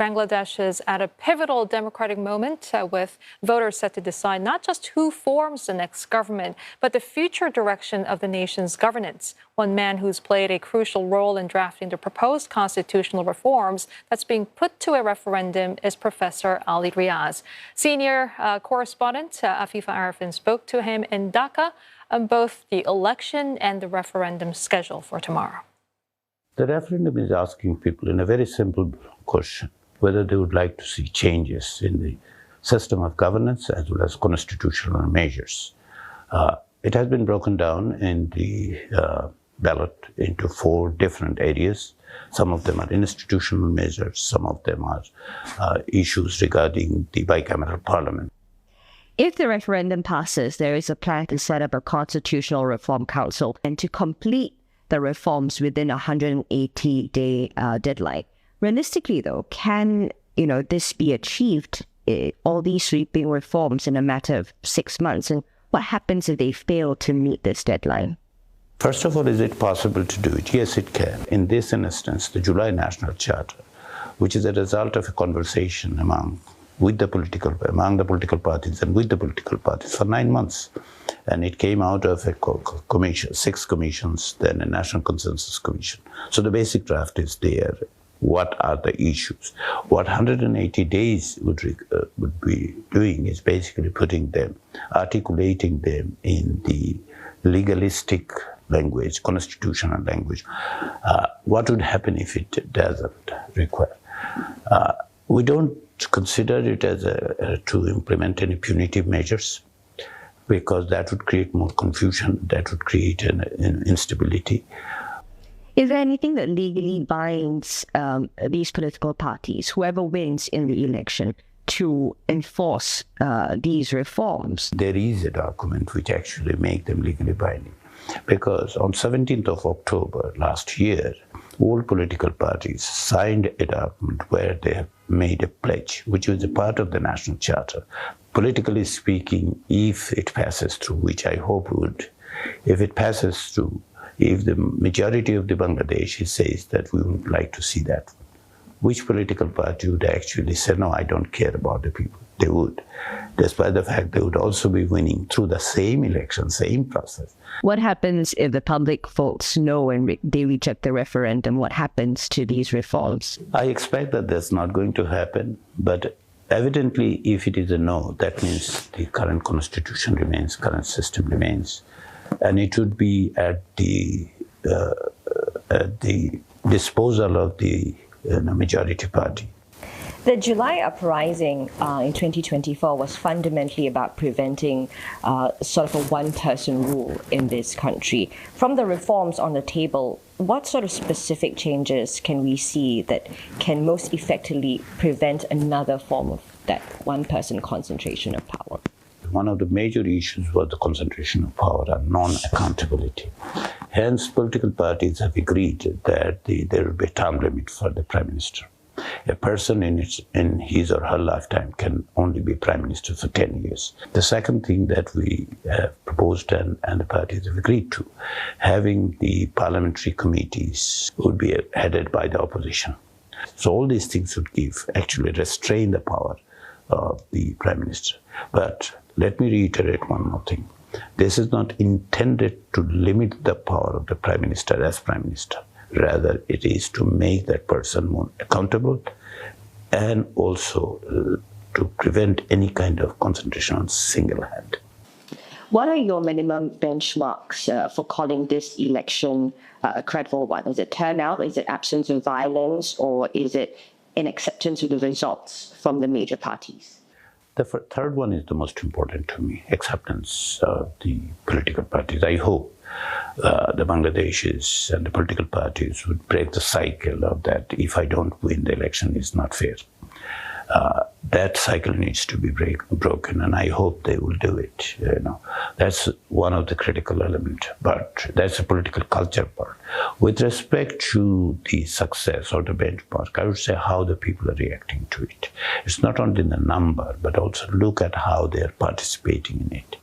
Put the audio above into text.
Bangladesh is at a pivotal democratic moment with voters set to decide not just who forms the next government, but the future direction of the nation's governance. One man who's played a crucial role in drafting the proposed constitutional reforms that's being put to a referendum is Professor Ali Riaz. Senior correspondent Afifah Ariffin spoke to him in Dhaka on both the election and the referendum schedule for tomorrow. The referendum is asking people in a very simple question whether they would like to see changes in the system of governance as well as constitutional measures. It has been broken down in the ballot into 4 different areas. Some of them are institutional measures, some of them are issues regarding the bicameral parliament. If the referendum passes, there is a plan to set up a constitutional reform council and to complete the reforms within a 180-day deadline. Realistically, though, can this be achieved, all these sweeping reforms in a matter of 6 months? And what happens if they fail to meet this deadline? First of all, is it possible to do it? Yes, it can. In this instance, the July National Charter, which is a result of a conversation among the political parties and with the political parties for 9 months. And it came out of a commission, 6 commissions, then a National Consensus Commission. So the basic draft is there. What are the issues? What 180 days would be doing is basically putting them, articulating them in the legalistic language, constitutional language. What would happen if it doesn't require? We don't consider it as to implement any punitive measures, because that would create more confusion, that would create an instability. Is there anything that legally binds these political parties, whoever wins in the election, to enforce these reforms? There is a document which actually makes them legally binding, because on 17th of October last year, all political parties signed a document where they have made a pledge, which was a part of the National Charter. Politically speaking, if it passes through, which I hope would, if it passes through, if the majority of the Bangladeshi says that we would like to see that, which political party would actually say, no, I don't care about the people? They would, despite the fact they would also be winning through the same election, same process. What happens if the public votes no and they reject the referendum? What happens to these reforms? I expect that that's not going to happen, but evidently if it is a no, that means the current constitution remains, current system remains, and it would be at the disposal of the majority party. The July uprising in 2024 was fundamentally about preventing sort of a one-person rule in this country. From the reforms on the table, what sort of specific changes can we see that can most effectively prevent another form of that one-person concentration of power? One of the major issues was the concentration of power and non-accountability. Hence, political parties have agreed that there will be a term limit for the Prime Minister. A person in his or her lifetime can only be Prime Minister for 10 years. The second thing that we have proposed and the parties have agreed to, having the parliamentary committees would be headed by the opposition. So all these things would actually restrain the power of the Prime Minister. But let me reiterate one more thing. This is not intended to limit the power of the Prime Minister as Prime Minister. Rather, it is to make that person more accountable and also to prevent any kind of concentration on single hand. What are your minimum benchmarks for calling this election a credible one? Is it turnout, is it absence of violence, or is it an acceptance of the results from the major parties? The third one is the most important to me, acceptance of the political parties. I hope the Bangladeshis and the political parties would break the cycle of that if I don't win the election is not fair. That cycle needs to be broken, and I hope they will do it. That's one of the critical elements, but that's a political culture part. With respect to the success or the benchmark, I would say how the people are reacting to it. It's not only the number, but also look at how they are participating in it.